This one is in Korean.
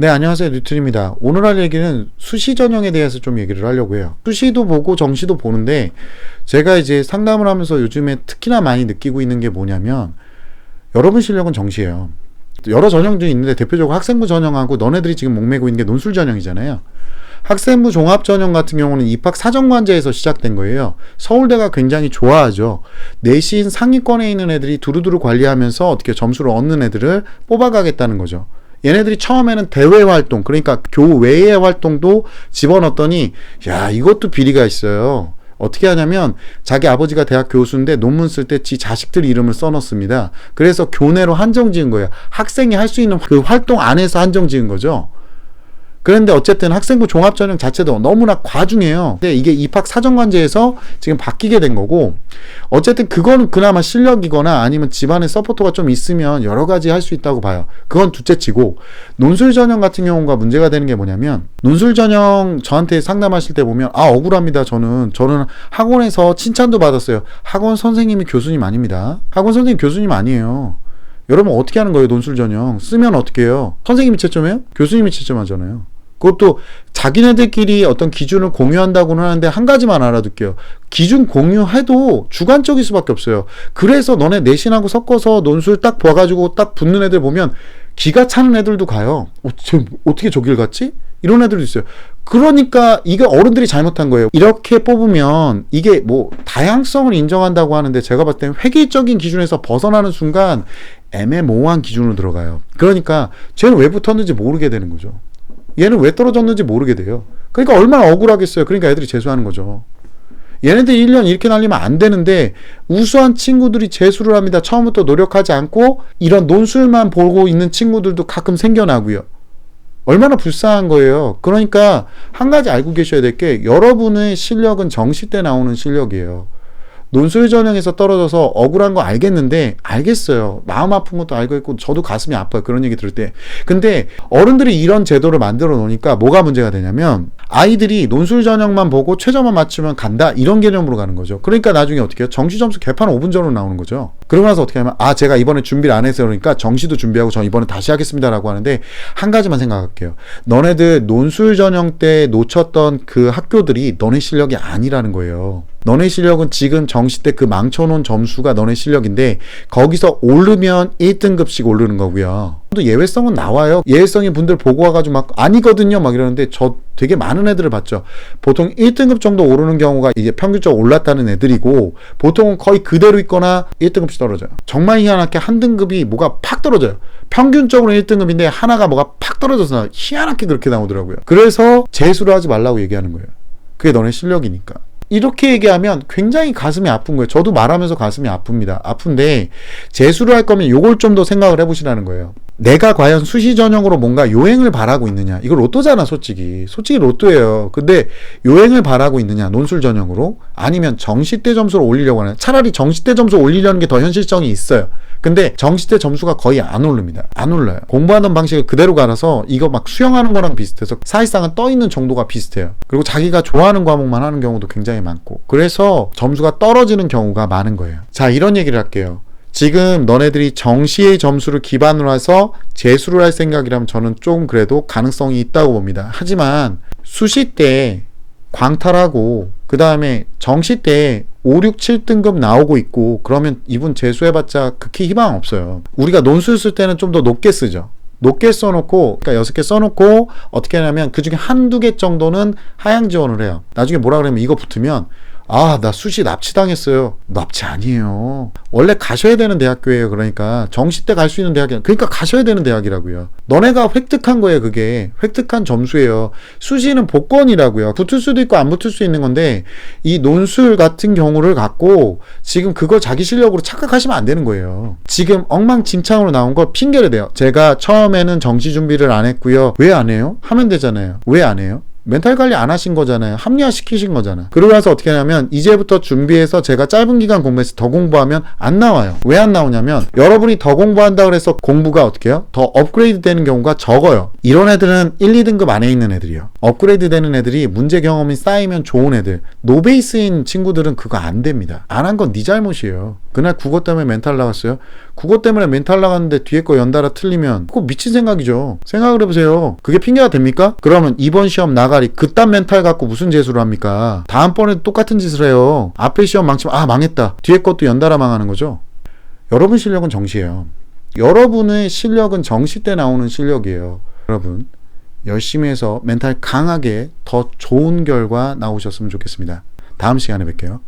네, 안녕하세요. 뉴턴입니다. 오늘 할 얘기는 수시 전형에 대해서 좀 얘기를 하려고 해요. 수시도 보고 정시도 보는데 제가 이제 상담을 하면서 요즘에 특히나 많이 느끼고 있는 게 뭐냐면 여러분 실력은 정시예요. 여러 전형들이 있는데 대표적으로 학생부 전형하고 너네들이 지금 목매고 있는 게 논술 전형이잖아요. 학생부 종합 전형 같은 경우는 입학 사정관제에서 시작된 거예요. 서울대가 굉장히 좋아하죠. 내신 상위권에 있는 애들이 두루두루 관리하면서 어떻게 점수를 얻는 애들을 뽑아가겠다는 거죠. 얘네들이 처음에는 대외 활동, 그러니까 교외의 활동도 집어넣었더니 야, 이것도 비리가 있어요. 어떻게 하냐면 자기 아버지가 대학 교수인데 논문 쓸 때 지 자식들 이름을 써놓습니다. 그래서 교내로 한정 지은 거예요. 학생이 할 수 있는 그 활동 안에서 한정 지은 거죠. 그런데 어쨌든 학생부 종합전형 자체도 너무나 과중해요. 근데 이게 입학 사정관제에서 지금 바뀌게 된 거고, 어쨌든 그거는 그나마 실력이거나 아니면 집안에 서포터가 좀 있으면 여러 가지 할 수 있다고 봐요. 그건 둘째치고, 논술 전형 같은 경우가 문제가 되는 게 뭐냐면, 논술 전형 저한테 상담하실 때 보면 억울합니다. 저는 학원에서 칭찬도 받았어요. 학원 선생님이 교수님 아닙니다. 학원 선생님 교수님 아니에요. 여러분 어떻게 하는 거예요? 논술 전형 쓰면 어떻게 해요? 선생님이 채점해요? 교수님이 채점하잖아요. 그것도 자기네들끼리 어떤 기준을 공유한다고는 하는데 한 가지만 알아둘게요. 기준 공유해도 주관적일 수밖에 없어요. 그래서 너네 내신하고 섞어서 논술 딱 봐가지고 딱 붙는 애들 보면 기가 차는 애들도 가요. 어떻게 저길 갔지? 이런 애들도 있어요. 그러니까 이게 어른들이 잘못한 거예요. 이렇게 뽑으면 이게 뭐 다양성을 인정한다고 하는데 제가 봤을 때는 획일적인 기준에서 벗어나는 순간 애매모호한 기준으로 들어가요. 그러니까 쟤는 왜 붙었는지 모르게 되는 거죠. 얘는 왜 떨어졌는지 모르게 돼요. 그러니까 얼마나 억울하겠어요. 그러니까 애들이 재수하는 거죠. 얘네들 1년 이렇게 날리면 안 되는데 우수한 친구들이 재수를 합니다. 처음부터 노력하지 않고 이런 논술만 보고 있는 친구들도 가끔 생겨나고요. 얼마나 불쌍한 거예요. 그러니까 한 가지 알고 계셔야 될 게 여러분의 실력은 정시 때 나오는 실력이에요. 논술 전형에서 떨어져서 억울한 거 알겠어요. 마음 아픈 것도 알고 있고 저도 가슴이 아파요. 그런 얘기 들을 때. 근데 어른들이 이런 제도를 만들어 놓으니까 뭐가 문제가 되냐면 아이들이 논술 전형만 보고 최저만 맞추면 간다 이런 개념으로 가는 거죠. 그러니까 나중에 어떻게 해요? 정시 점수 개판 5분 전으로 나오는 거죠. 그러고 나서 어떻게 하면 제가 이번에 준비를 안 해서 그러니까 정시도 준비하고 저 이번에 다시 하겠습니다 라고 하는데 한 가지만 생각할게요. 너네들 논술 전형 때 놓쳤던 그 학교들이 너네 실력이 아니라는 거예요. 너네 실력은 지금 정시 때 그 망쳐놓은 점수가 너네 실력인데 거기서 오르면 1등급씩 오르는 거고요. 또 예외성은 나와요. 예외성인 분들 보고 와가지고 막 아니거든요 막 이러는데 저 되게 많은 애들을 봤죠. 보통 1등급 정도 오르는 경우가 이제 평균적으로 올랐다는 애들이고 보통은 거의 그대로 있거나 1등급씩 떨어져요. 정말 희한하게 한 등급이 뭐가 팍 떨어져요. 평균적으로 1등급인데 하나가 뭐가 팍 떨어져서 희한하게 그렇게 나오더라고요. 그래서 재수를 하지 말라고 얘기하는 거예요. 그게 너네 실력이니까. 이렇게 얘기하면 굉장히 가슴이 아픈 거예요. 저도 말하면서 가슴이 아픕니다. 아픈데 재수를 할 거면 요걸 좀 더 생각을 해보시라는 거예요. 내가 과연 수시 전형으로 뭔가 요행을 바라고 있느냐. 이거 로또잖아 솔직히 로또예요. 근데 요행을 바라고 있느냐 논술 전형으로 아니면 정시 때 점수를 올리려고 하는 차라리 정시 때 점수 올리려는 게 더 현실성이 있어요. 근데 정시 때 점수가 거의 안 오릅니다. 안 올라요. 공부하던 방식을 그대로 갈아서 이거 막 수영하는 거랑 비슷해서 사실상은 떠있는 정도가 비슷해요. 그리고 자기가 좋아하는 과목만 하는 경우도 굉장히 많고 그래서 점수가 떨어지는 경우가 많은 거예요. 자, 이런 얘기를 할게요. 지금 너네들이 정시의 점수를 기반으로 해서 재수를 할 생각이라면 저는 좀 그래도 가능성이 있다고 봅니다. 하지만 수시 때 광탈하고 그 다음에 정시 때 5, 6, 7등급 나오고 있고 그러면 이분 재수해봤자 극히 희망 없어요. 우리가 논술 쓸 때는 좀 더 높게 쓰죠. 높게 써놓고 그러니까 6개 써놓고 어떻게 하냐면 그 중에 한두 개 정도는 하향 지원을 해요. 나중에 뭐라 그러면 이거 붙으면 나 수시 납치당했어요. 납치 아니에요. 원래 가셔야 되는 대학교예요. 그러니까 정시 때 갈 수 있는 대학이에요. 그러니까 가셔야 되는 대학이라고요. 너네가 획득한 거예요. 그게 획득한 점수예요. 수시는 복권이라고요. 붙을 수도 있고 안 붙을 수 있는 건데 이 논술 같은 경우를 갖고 지금 그걸 자기 실력으로 착각하시면 안 되는 거예요. 지금 엉망진창으로 나온 거 핑계를 대요. 제가 처음에는 정시 준비를 안 했고요. 왜 안 해요? 하면 되잖아요. 왜 안 해요? 멘탈 관리 안 하신 거잖아요. 합리화시키신 거잖아. 그러고 나서 어떻게 하냐면 이제부터 준비해서 제가 짧은 기간 공부해서 더 공부하면 안 나와요. 왜 안 나오냐면 여러분이 더 공부한다 그래서 공부가 어떻게 해요? 더 업그레이드 되는 경우가 적어요. 이런 애들은 1, 2등급 안에 있는 애들이요. 업그레이드 되는 애들이 문제 경험이 쌓이면 좋은 애들, 노베이스인 친구들은 그거 안 됩니다. 안 한 건 네 잘못이에요. 그날 국어 때문에 멘탈 나갔어요? 국어 때문에 멘탈 나갔는데 뒤에 거 연달아 틀리면 그거 미친 생각이죠. 생각을 해보세요. 그게 핑계가 됩니까? 그러면 이번 시험 나가리 그딴 멘탈 갖고 무슨 재수를 합니까? 다음번에도 똑같은 짓을 해요. 앞에 시험 망치면 아 망했다. 뒤에 것도 연달아 망하는 거죠. 여러분 실력은 정시예요. 여러분의 실력은 정시 때 나오는 실력이에요. 여러분 열심히 해서 멘탈 강하게 더 좋은 결과 나오셨으면 좋겠습니다. 다음 시간에 뵐게요.